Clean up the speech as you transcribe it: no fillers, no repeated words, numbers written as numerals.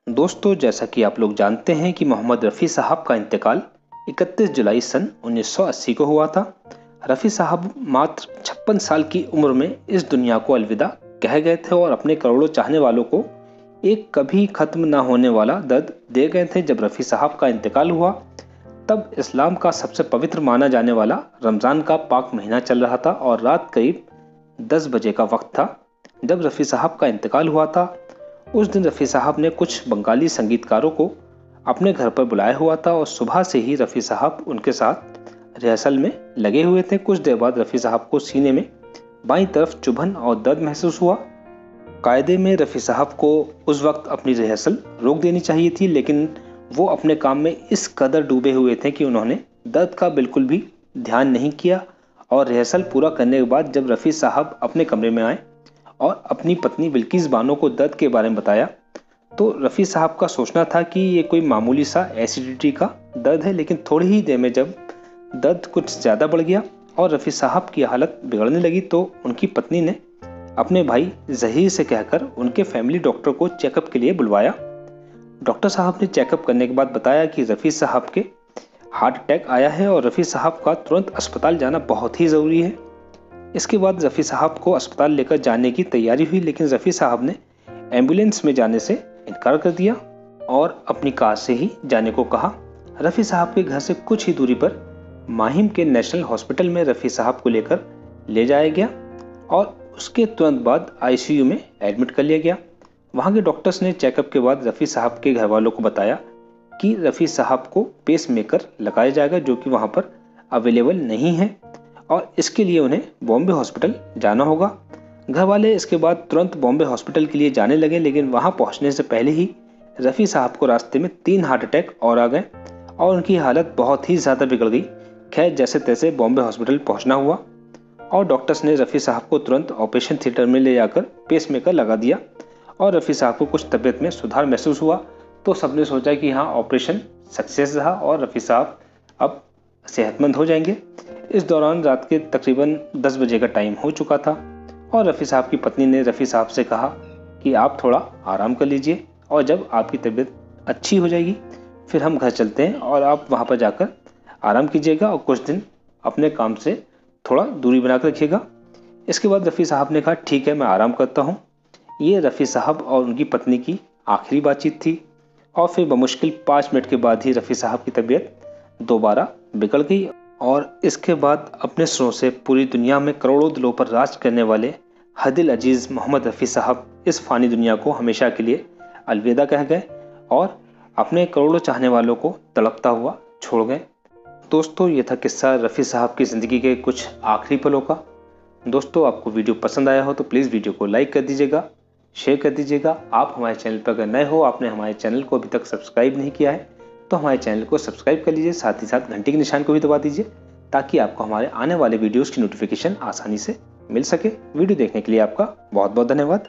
दोस्तों, जैसा कि आप लोग जानते हैं कि मोहम्मद रफ़ी साहब का इंतकाल 31 जुलाई सन 1980 को हुआ था। रफ़ी साहब मात्र 56 साल की उम्र में इस दुनिया को अलविदा कह गए थे और अपने करोड़ों चाहने वालों को एक कभी खत्म ना होने वाला दर्द दे गए थे। जब रफ़ी साहब का इंतकाल हुआ तब इस्लाम का सबसे पवित्र माना जाने वाला रमज़ान का पाक महीना चल रहा था और रात करीब 10 बजे का वक्त था। जब रफ़ी साहब का इंतकाल हुआ था उस दिन रफ़ी साहब ने कुछ बंगाली संगीतकारों को अपने घर पर बुलाया हुआ था और सुबह से ही रफ़ी साहब उनके साथ रिहर्सल में लगे हुए थे। कुछ देर बाद रफ़ी साहब को सीने में बाईं तरफ चुभन और दर्द महसूस हुआ। कायदे में रफ़ी साहब को उस वक्त अपनी रिहर्सल रोक देनी चाहिए थी, लेकिन वो अपने काम में इस कदर डूबे हुए थे कि उन्होंने दर्द का बिल्कुल भी ध्यान नहीं किया। और रिहर्सल पूरा करने के बाद जब रफ़ी साहब अपने कमरे में आए और अपनी पत्नी बिल्किस बानो को दर्द के बारे में बताया तो रफ़ी साहब का सोचना था कि ये कोई मामूली सा एसिडिटी का दर्द है, लेकिन थोड़ी ही देर में जब दर्द कुछ ज़्यादा बढ़ गया और रफ़ी साहब की हालत बिगड़ने लगी तो उनकी पत्नी ने अपने भाई ज़हीर से कहकर उनके फैमिली डॉक्टर को चेकअप के लिए बुलवाया। डॉक्टर साहब ने चेकअप करने के बाद बताया कि रफ़ी साहब के हार्ट अटैक आया है और रफ़ी साहब का तुरंत अस्पताल जाना बहुत ही ज़रूरी है। इसके बाद रफ़ी साहब को अस्पताल लेकर जाने की तैयारी हुई, लेकिन रफ़ी साहब ने एम्बुलेंस में जाने से इनकार कर दिया और अपनी कार से ही जाने को कहा। रफ़ी साहब के घर से कुछ ही दूरी पर माहिम के नेशनल हॉस्पिटल में रफ़ी साहब को लेकर ले जाया गया और उसके तुरंत बाद आईसीयू में एडमिट कर लिया गया। वहाँ के डॉक्टर्स ने चेकअप के बाद रफ़ी साहब के घर वालों को बताया कि रफ़ी साहब को पेस मेकर लगाया जाएगा, जो कि वहाँ पर अवेलेबल नहीं है और इसके लिए उन्हें बॉम्बे हॉस्पिटल जाना होगा। घर वाले इसके बाद तुरंत बॉम्बे हॉस्पिटल के लिए जाने लगे, लेकिन वहां पहुंचने से पहले ही रफ़ी साहब को रास्ते में 3 हार्ट अटैक और आ गए और उनकी हालत बहुत ही ज़्यादा बिगड़ गई। खैर, जैसे तैसे बॉम्बे हॉस्पिटल पहुंचना हुआ और डॉक्टर्स ने रफ़ी साहब को तुरंत ऑपरेशन थिएटर में ले जाकर पेसमेकर लगा दिया और रफ़ी साहब को कुछ तबीयत में सुधार महसूस हुआ तो सबने सोचा कि हाँ, ऑपरेशन सक्सेस रहा और रफ़ी साहब अब सेहतमंद हो जाएंगे। इस दौरान रात के तकरीबन 10 बजे का टाइम हो चुका था और रफ़ी साहब की पत्नी ने रफ़ी साहब से कहा कि आप थोड़ा आराम कर लीजिए और जब आपकी तबीयत अच्छी हो जाएगी फिर हम घर चलते हैं और आप वहाँ पर जाकर आराम कीजिएगा और कुछ दिन अपने काम से थोड़ा दूरी बना कर रखिएगा। इसके बाद रफ़ी साहब ने कहा ठीक है, मैं आराम करता हूँ। ये रफ़ी साहब और उनकी पत्नी की आखिरी बातचीत थी और फिर बमुश्किल 5 मिनट के बाद ही रफ़ी साहब की तबीयत दोबारा बिगड़ गई और इसके बाद अपने सुरों से पूरी दुनिया में करोड़ों दिलों पर राज करने वाले हदिल अजीज़ मोहम्मद रफ़ी साहब इस फ़ानी दुनिया को हमेशा के लिए अलविदा कह गए और अपने करोड़ों चाहने वालों को तड़पता हुआ छोड़ गए। दोस्तों, ये था किस्सा रफ़ी साहब की ज़िंदगी के कुछ आखिरी पलों का। दोस्तों, आपको वीडियो पसंद आया हो तो प्लीज़ वीडियो को लाइक कर दीजिएगा, शेयर कर दीजिएगा। आप हमारे चैनल पर अगर नए हो, आपने हमारे चैनल को अभी तक सब्सक्राइब नहीं किया है तो हमारे चैनल को सब्सक्राइब कर लीजिए, साथ ही साथ घंटी के निशान को भी दबा दीजिए ताकि आपको हमारे आने वाले वीडियोस की नोटिफिकेशन आसानी से मिल सके। वीडियो देखने के लिए आपका बहुत बहुत धन्यवाद।